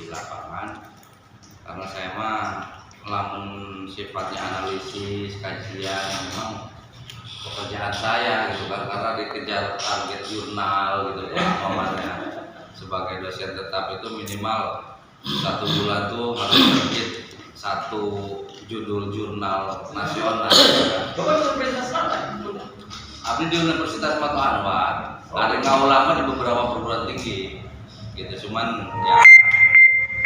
di lapangan, karena saya mah lamun sifatnya analisis kajian memang pekerjaan saya gitu kan, karena dikejar target jurnal gitu ya momennya. Sebagai dosen tetap itu minimal 1 bulan tuh harus terbit 1 judul jurnal nasional. Abdi di Universitas Matu Anwar, ada ulama di beberapa perguruan tinggi gitu, cuman ya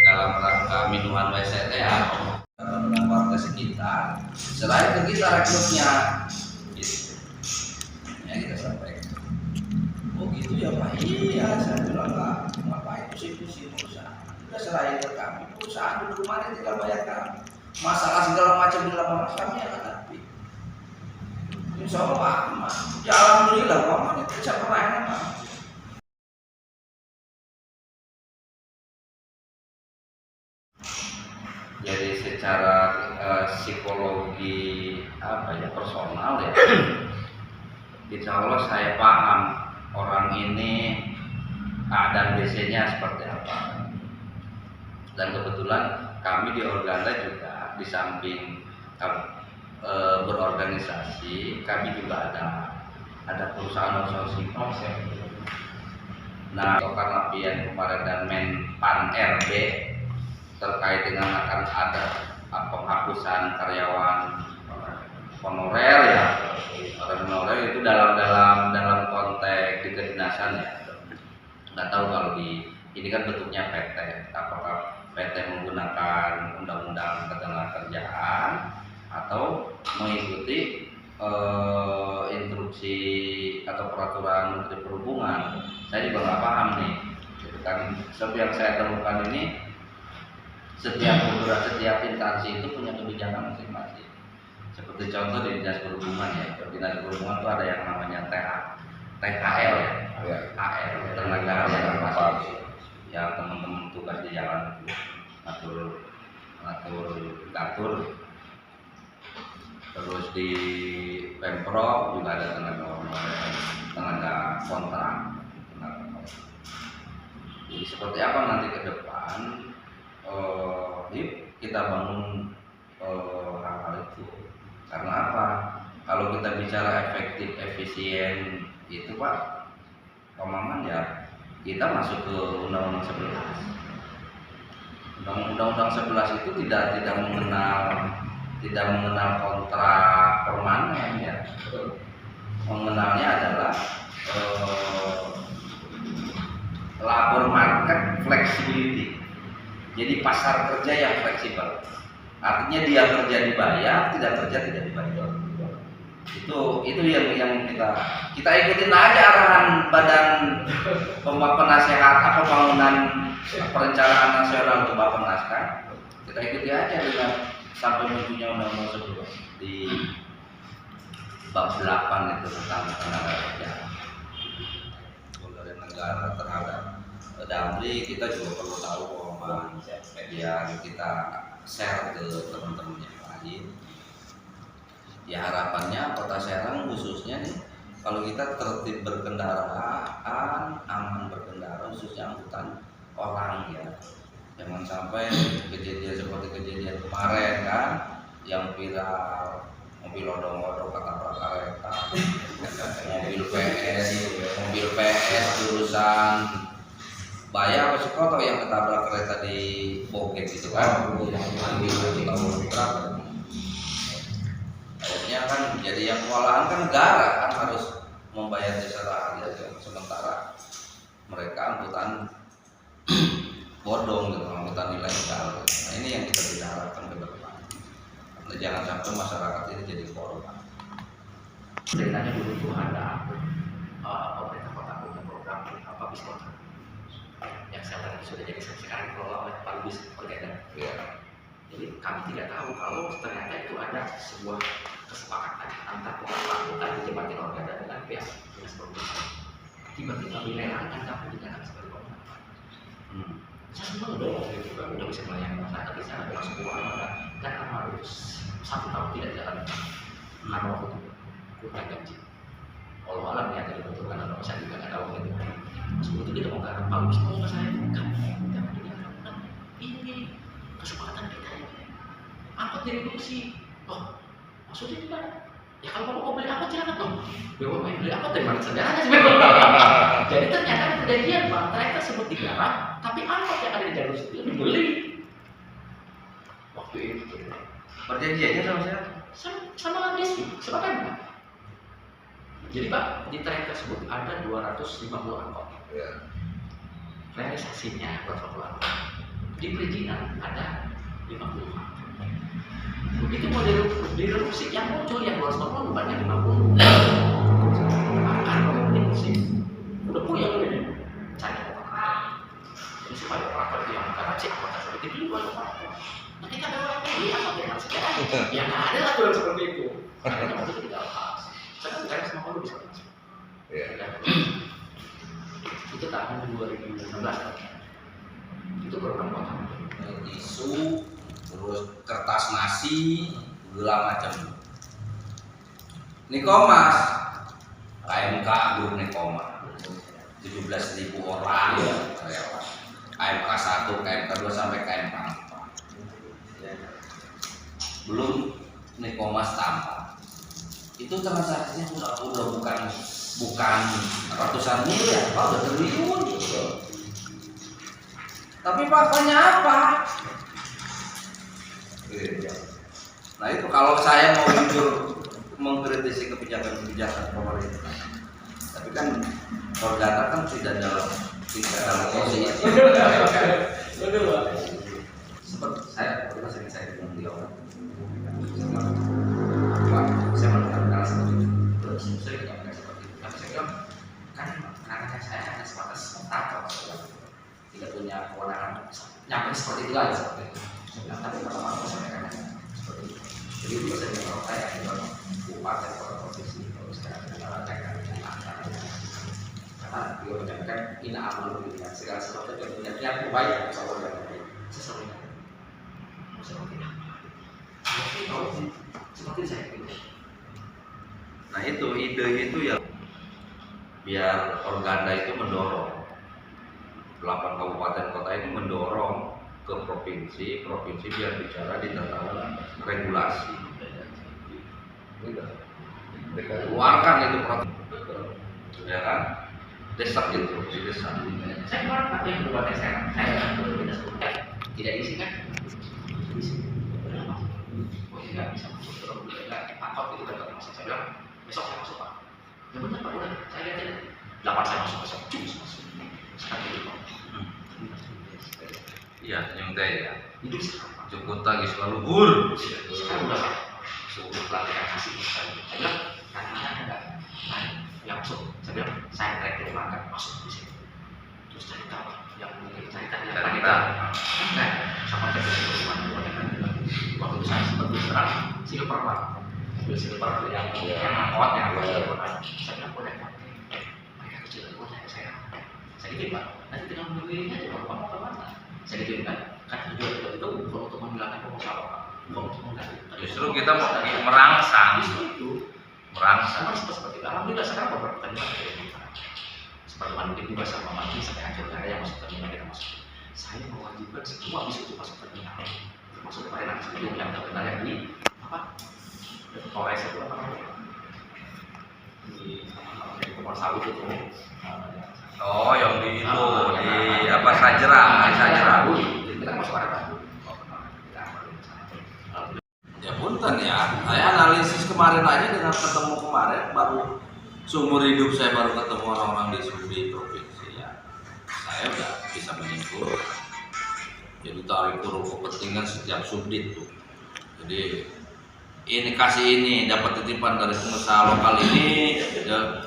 dalam rangka minuman WCTA dengan warga sekitar, selain ke kita rekrutnya gitu. Ya kita sampaikan, oh gitu ya Pak, iya saya bilang lah, ngapain pusing-pusing usaha, udah selain ke kami, perusahaan duduk mana tinggal bayar kami, masalah segala macam di lapangan kami yang hadapi. Insya Allah aman, ya alhamdulillah aman, itu bisa pernah aman. Jadi secara psikologi personal ya, insya Allah saya paham orang ini A dan BC-nya seperti apa. Dan kebetulan kami di Organda juga di samping berorganisasi, kami juga ada perusahaan outsourcing. Nah, karena pian kemarin dan Menpan RB terkait dengan akan ada penghapusan karyawan honorer ya, honorer itu dalam konteks di kedinasan ya. Nggak tahu kalau ini kan bentuknya PT, apakah PT menggunakan undang-undang ketenagakerjaan atau mengikuti instruksi atau peraturan Menteri Perhubungan. Saya juga nggak paham nih gitu kan. Yang saya temukan ini setiap instansi itu punya kebijakan masing-masing. Seperti contoh di Dinas Perhubungan ya, di Dinas Perhubungan itu ada yang namanya TKL ya, KL, tenaga kerja yang teman-teman tugas di jalan itu ngatur. Terus di Pemprov juga ada tenaga kontrak. Jadi seperti apa nanti ke depan? Kita bangun hal-hal itu. Karena apa? Kalau kita bicara efektif, efisien, itu Pak, pemahaman ya kita masuk ke Undang-Undang 11. Undang-Undang 11 itu tidak mengenal kontrak permanen ya. Mengenalnya adalah labor market flexibility. Jadi pasar kerja yang fleksibel. Artinya dia kerja dibayar, tidak kerja tidak dibayar. Itu yang kita ikutin aja arahan Badan Penasehat Pembangunan Perencanaan Nasional untuk Bappenas kan. Kita ikuti aja dengan sampai munculnya Undang-Undang 11 di bab 8 itu tentang tenaga kerja. Dari negara terhadap Damri, kita juga perlu tahu bahwa biar kita share ke teman-teman yang lain. Ya harapannya Kota Serang khususnya nih, kalau kita tertib berkendaraan, aman berkendara, khususnya angkutan orang ya, jangan sampai kejadian seperti kejadian kemarin kan, yang viral mobil odong-odong ketabrak kereta, mobil PS jurusan Bayar apa Sukoto yang ketabrak kereta di Bogor gitu kan, akhirnya kan jadi yang kewalahan kan negara kan harus membayar jasa raja, sementara mereka angkutan bodong gitu, angkutan ilegal. Nah ini yang kita bicarakan ke depan. Nah, jangan sampai masyarakat ini jadi korban. Ceritanya dulu tuh ada pemerintah kota punya program bis kota yang sekarang sudah jadi sekarang dikelola oleh Pak Lubis Organda. Ya. Jadi kami tidak tahu kalau ternyata itu ada sebuah kesepakatan antara pengelola angkutan di Jembatan Organda dengan pihak dinas perhubungan. Tiba-tiba dilelang kami dinyatakan sebagai pemenang. Saya senang dong, juga udah bisa melayani masyarakat di sana dengan sebuah armada dan armada itu 1 tahun tidak jalan karena waktu itu kurang gaji. Walau alam ya tadi betul karena saya juga nggak tahu itu. Sebelum itu kita mau garap bagus, mau saya bukan, jangan digarap. direduksi. Oh, maksudnya gimana? Ya kalau bapak mau beli apa silakan dong. BUMN beli apa dari mana sejarahnya sih? Jadi ternyata ada perjanjian Pak, trayek tersebut digarap, tapi angkot yang ada di jalur itu dibeli. Waktu itu Perjanjiannya sama siapa? sama Landeswi, sama Pemda. Jadi Pak, di trayek tersebut ada 250 angkot. Ya. Realisasinya 250 angkot. Di perizinan ada 50 angkot. Begitu mau direduksi yang muncul yang 250 bukan yang 50. Karena direduksi udah puyeng ini cari operator. Jadi supaya operator itu yang garansi anggota seperti itu dulu operator. Ketika ada orang beli apa yang harus dijalan? Ya nggak ada aturan seperti itu. Makanya waktu itu tidak lepas. Sekarang negara semua kalau bisa masuk. Ya. Itu tahun 2016 kan. Itu program kota. Tisu, terus kertas nasi, segala macam. Nikomas, KMK grup Nikomas, 17.000 orang karyawan. KMK 1, KMK 2 sampai KMK 4. Belum Nikomas tambah. Itu transaksinya udah bukan ratusan miliar, Pak, udah triliun. Tapi faktanya apa? Nah itu kalau saya mau jujur mengkritisi kebijakan pemerintah, tapi kan kalau data kan tidak dalam posisi. Seperti saya bilang di awal, saya mendengar seperti itu, terus saya tidak seperti itu. Tapi saya bilang kan karena saya hanya sebatas operator, tidak punya kewenangan nyampe seperti itu aja seperti itu. Tapi pertama saya sampaikan seperti itu. Jadi itu saya bilang saya adalah bupati atau provinsi kalau sekarang saya karena dia menyampaikan ini amal dengan segala sesuatu yang punya niat baik insya Allah dan baik sesuatu seperti saya itu. Nah itu ide itu ya biar Organda itu mendorong 8 kabupaten kota ini mendorong ke provinsi biar bicara di tataran regulasi. Keluarkan itu provinsi, ya kan? Desak itu, desak. Saya kemarin pakai yang berbuat saya tidak diisi kan? Oh tidak bisa masuk, tidak takut itu dapat masuk. Saya bilang besok saya masuk Pak. Ya benar Pak, udah saya lihat ini 8 saya masuk besok, masuk. Sekarang itu Pak. Iya, nyontek ya. Itu cukup tadi selalu luhur. Sekarang udah sudah pelatihan kasih saya bilang karena ada yang masuk. Saya bilang saya trek dari makan masuk di sini. Terus cari tahu yang mungkin cerita yang tadi kan. Nah, sama cek di mana waktu itu saya sempat berserang silver Pak. Silver yang angkot yang saya bilang boleh Pak. Mereka kecil saya gitu Pak. Nanti tinggal memilih aja Pak mau kemana. Saya gitu kan tujuan itu bukan untuk menghilangkan pengusaha Pak, bukan untuk mengganti. Justru kita mau merangsang. Justru itu merangsang. Seperti itu. Alhamdulillah sekarang beberapa pertanyaan dari kita. Seperti mandiri juga sama mandi sampai akhir negara yang masuk terminal kita masuk. Saya mewajibkan semua bis itu masuk terminal. Termasuk kemarin nanti yang terminal yang di apa? Polres itu apa namanya? Di Kepala Sawit itu. Oh, yang di itu di apa Sajera, kita masuk arah ya punten ya. Saya analisis kemarin aja dengan ketemu kemarin baru seumur hidup saya baru ketemu orang-orang di provinsi ya. Saya udah bisa menyimpulkan. Jadi tarik urut kepentingan setiap subdit tuh. Jadi ini kasih ini dapat titipan dari pengusaha lokal ini ya.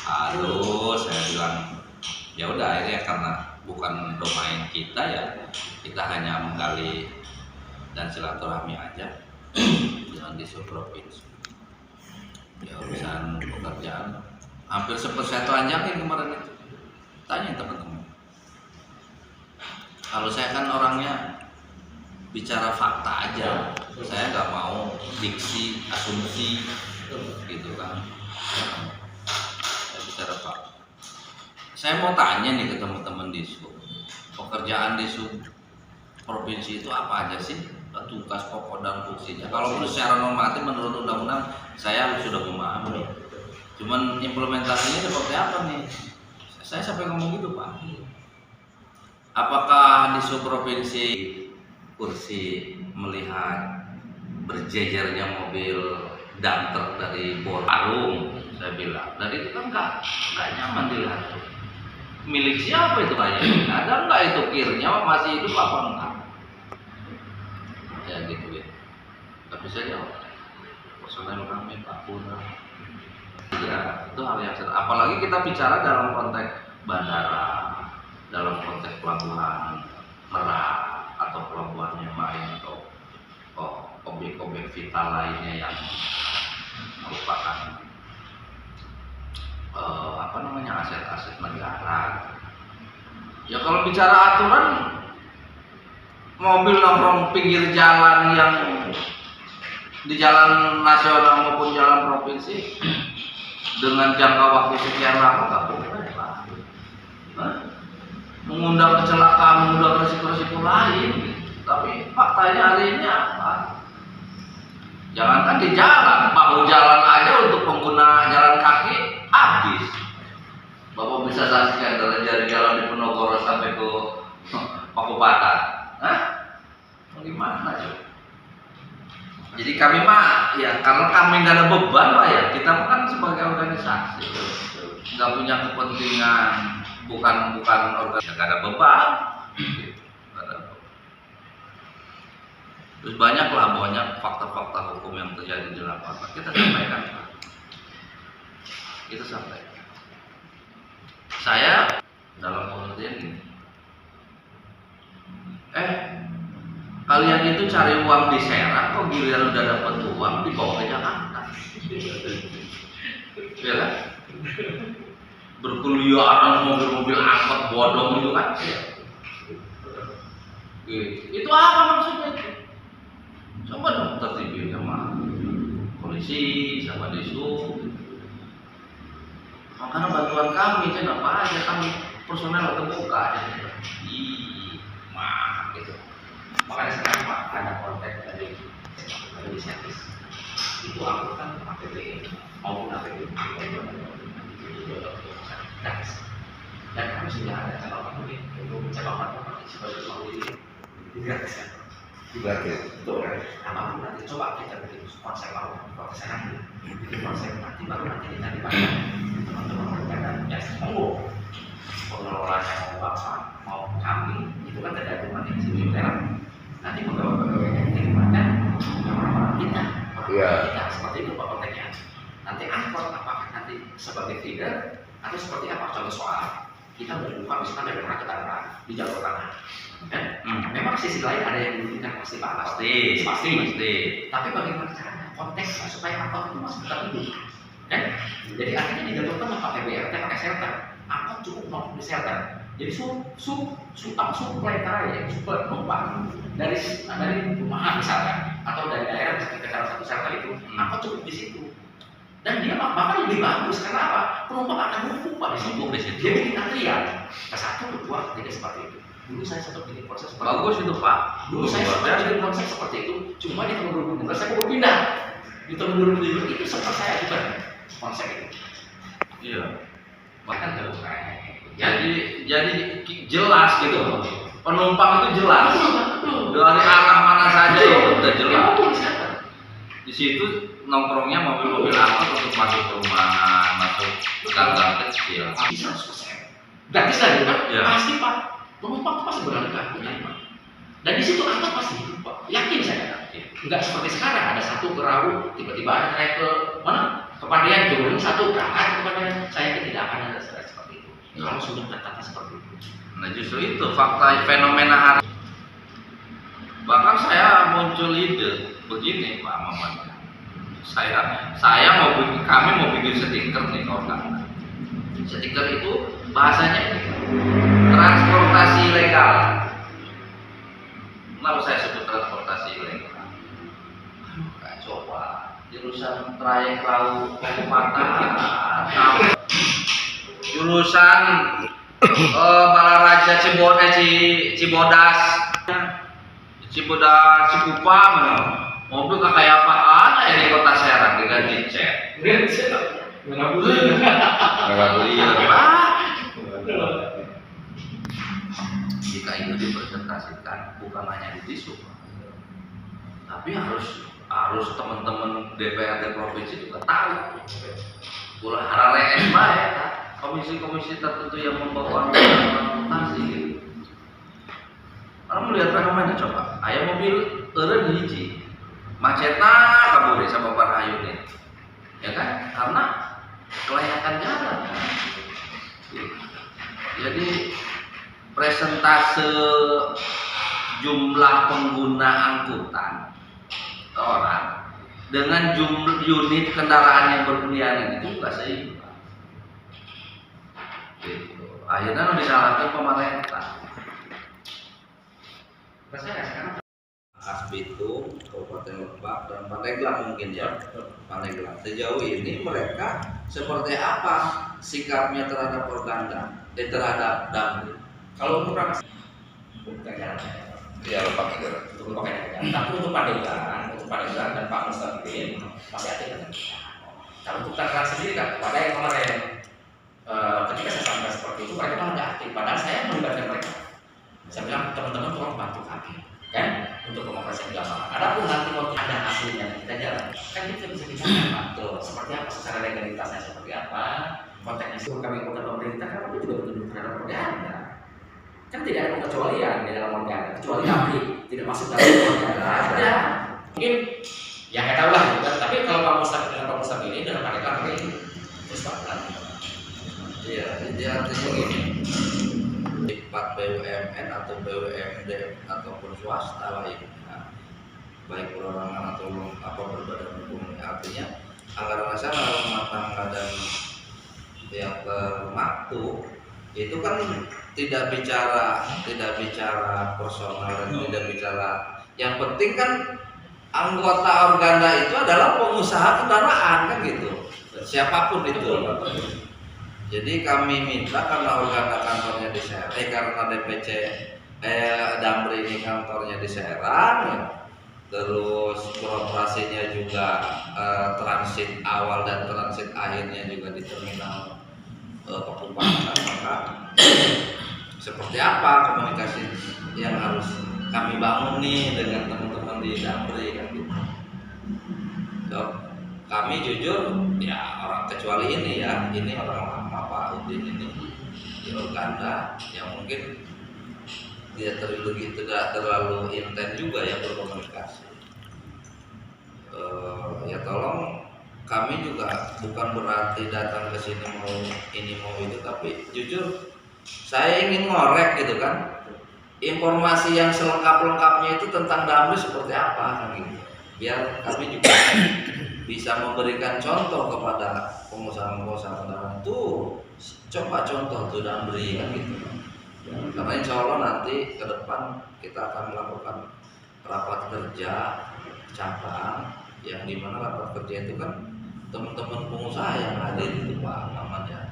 Aduh, saya bilang ya udah akhirnya karena bukan domain kita ya kita hanya menggali dan silaturahmi aja dengan di provinsi ya urusan pekerjaan hampir sempat saya telanjangin kemarin itu tanya teman-teman kalau saya kan orangnya bicara fakta aja saya nggak mau diksi asumsi gitu kan saya bicara fakta. Saya mau tanya nih ke teman-teman di SUB, pekerjaan di SUB provinsi itu apa aja sih? tugas pokok dan fungsinya. Kalau secara normatif menurut undang-undang saya sudah memahami. Cuman implementasinya seperti apa nih? Saya sampai ngomong gitu Pak. Apakah di subprovinsi kursi melihat berjejernya mobil damper dari Borong, saya bilang, dan itu kan nggak nyaman dilihat. Milik siapa itu kayaknya? Ada nggak itu kirnya masih hidup apa enggak? Ya gitu ya. Tapi saya jawab, personel kami Pak Puna. Ya, itu hal yang apalagi kita bicara dalam konteks bandara, dalam konteks pelabuhan Merak atau pelabuhan yang lain atau objek-objek vital lainnya yang merupakan aset-aset negara. Ya kalau bicara aturan, mobil nongkrong pinggir jalan yang di jalan nasional maupun jalan provinsi dengan jangka waktu sekian lama nggak boleh Pak. Mengundang kecelakaan, mengundang resiko-resiko lain. Tapi faktanya hari ini apa? Jangankan di jalan, bahu jalan aja untuk pengguna jalan kaki habis. Bapak bisa saksikan dari jalan di Penogoro sampai ke Pakupatan. Gimana coba? Jadi kami mah ya karena kami nggak ada beban Pak ya, kita kan sebagai organisasi nggak punya kepentingan, bukan organisasi, nggak ada beban. Terus banyak fakta-fakta hukum yang terjadi di lapangan kita sampaikan Pak. Kita sampaikan. Saya dalam pengertian ini, kalian itu cari uang di Serang, kok giliran udah dapat uang dibawa ke Jakarta, ya kan? Berkeliaran mobil-mobil angkot bodong itu kan? Itu apa maksudnya itu? Coba dong tertibin sama polisi, sama Disub. Karena bantuan kami, kenapa aja kami personel terbuka aja. Gitu. Makanya sekarang Pak ada konteks dari inisiatif itu angkutan APBD maupun APBD dan kami sudah ada catatan ini untuk catatan sebagai solusi digratiskan. Betul. Apapun nanti coba kita bikin konsep awal, konsep nanti, bikin konsep nanti baru nanti kita dibayar teman-teman berkaitan ya monggo pengelola yang mau bapak mau kami itu kan tergantung nanti sini nanti pegawai-pegawai yang diterima orang-orang kita kita seperti itu Pak konteksnya. Nanti angkot apakah nanti sebagai feeder atau seperti apa? Contoh soal kita berbuka misalkan dari Merak ke Tangerang di jalur tengah. Memang sisi lain ada yang dirugikan pasti Pak, pasti. Tapi bagaimana caranya konteksnya supaya angkot itu masih tetap hidup? Jadi akhirnya di jalur tengah pakai BRT, pakai shelter, angkot cukup nongkrong di shelter. Jadi suplai penumpang dari rumahan misalnya atau dari daerah misalnya ke salah satu shelter itu, angkot cukup di situ. Dan dia bahkan lebih bagus karena apa? Penumpang akan numpuk Pak di situ. Dia bikin antrian ke satu, kedua, tidak seperti itu. Dulu saya sempat bikin proses seperti bagus itu Pak. Dulu saya sempat bikin proses seperti itu. Cuma di tahun 2016 saya mau pindah. Di tahun 2017 itu sempat saya juga konsep itu. Iya. Bahkan terus Jadi jelas gitu. Penumpang itu jelas. Dari arah mana saja itu udah jelas. Di situ nongkrongnya mobil-mobil angkot untuk masuk ke rumah, masuk gang-gang kecil. Bisa 100%. Gratis lagi kan? Ya. Pasti Pak. Penumpang pasti berada Pak. Dan di situ angkot pasti hidup Pak. Yakin saya. Enggak seperti sekarang ada satu perahu tiba-tiba ada naik ke mana? Kepandian turun satu berangkat ke Kepandian. Saya yakin tidak akan ada seperti itu. Kalau sudah tertata seperti itu. Nah justru itu fakta fenomena hari. Bahkan saya muncul ide begini Pak Maman. Kami mau bikin stiker nih orang. Stiker itu bahasanya transportasi ilegal. Kenapa saya sebut transportasi ilegal? Coba jurusan trayek laut Pakupatan, jurusan Balaraja Cibodas, Cibodas Cikupa mana? Mobil kayak apaan ya di kota Serang diganti cat. Nggak boleh. Jika itu dipresentasikan bukan hanya di tisu, tapi harus teman-teman DPRD provinsi juga tahu. Ulah harare ya, komisi-komisi tertentu yang membawa transportasi gitu. Orang melihat fenomena coba, ayah mobil eureun hiji, macetna kabur sama Bapak Hayun ya kan? Karena kelayakan jalan. Jadi presentase jumlah pengguna angkutan orang dengan jumlah unit kendaraan yang berhunian itu nggak seimbang. Gitu. Akhirnya disalahkan pemerintah. Rasanya sekarang Khas Bitung, Kabupaten Lebak, dan Pandeglang mungkin ya. Pandeglang. Sejauh ini mereka seperti apa sikapnya terhadap organda, terhadap damri? kalau untuk ramas bukan jalan. Ya, Lebak itu. Untuk Lebak ya. Tapi untuk Pandeglang dan Pak Mustaqim masih aktif dengan kita. Kalau untuk Tangerang sendiri kan, pada yang kemarin ketika saya sampaikan seperti itu mereka kan nggak aktif. Padahal saya melibatkan mereka. Saya bilang teman-teman tolong bantu kami, kan, untuk pengoperasian di lapangan. Adapun nanti mau ada hasilnya kita jalan, kan kita bisa bicara bantu seperti apa secara legalitasnya seperti apa, konteksnya itu kami bukan pemerintah, kan kami juga bertunduk terhadap organda. Kan tidak ada pengecualian di dalam organda, kecuali kami tidak masuk dalam organda. Ada, mungkin ya nggak tahu lah, gitu kan. Tapi kalau Pak Mustaqim dengan Pak Mustaqim ini dalam mereka ini terus bakalan. Iya, jadi artinya gini, sifat BUMN atau BUMD ataupun swasta lainnya, baik perorangan atau apa berbadan hukum, artinya anggaran nasional rumah tangga dan yang termaktub itu kan tidak bicara personal dan tidak bicara, yang penting kan anggota organda itu adalah pengusaha kendaraan kan gitu, siapapun itu. Jadi kami minta karena organda kantornya di Serang, karena DPC Damri ini kantornya di Serang, ya. Terus beroperasinya juga transit awal dan transit akhirnya juga di terminal Pakupaten, maka seperti apa komunikasi yang harus kami bangun nih dengan teman-teman di Damri kan gitu. So, kami jujur ya, orang kecuali ini ya, ini orang lama Pak Udin ini di organda yang mungkin dia tidak terlalu intens juga ya berkomunikasi. Ya tolong, kami juga bukan berarti datang ke sini mau ini mau itu, tapi jujur saya ingin ngorek gitu kan, informasi yang selengkap-lengkapnya itu tentang Damri seperti apa kan gitu, biar kami juga bisa memberikan contoh kepada pengusaha-pengusaha kendaraan tuh, coba contoh tuh Damri kan gitu. Karena insya Allah nanti ke depan kita akan melakukan rapat kerja cabang, yang dimana rapat kerja itu kan teman-teman pengusaha yang hadir itu Pak namanya,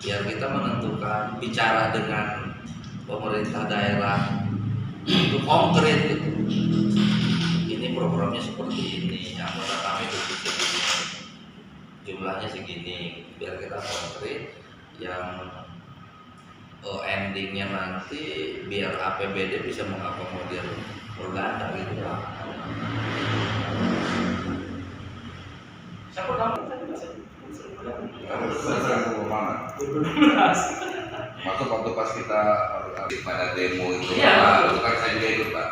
biar kita menentukan, bicara dengan pemerintah daerah itu konkret gitu. Ini programnya seperti ini, anggota kami begitu, jumlahnya segini, biar kita konkret, yang endingnya nanti biar APBD bisa mengakomodir organda gitu Pak. Siapa kamu? Waktu pas kita pada demo itu, iya. itu kan saya juga ikut Pak.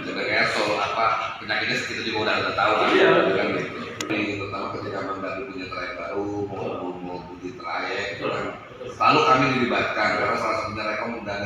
Sebenarnya soal apa penyakitnya kita juga udah tahu kan, iya. Kan gitu. Ini terutama ketika Bandung punya trayek baru mau di trayek, itu kan selalu kami dilibatkan karena salah satunya mereka mengundang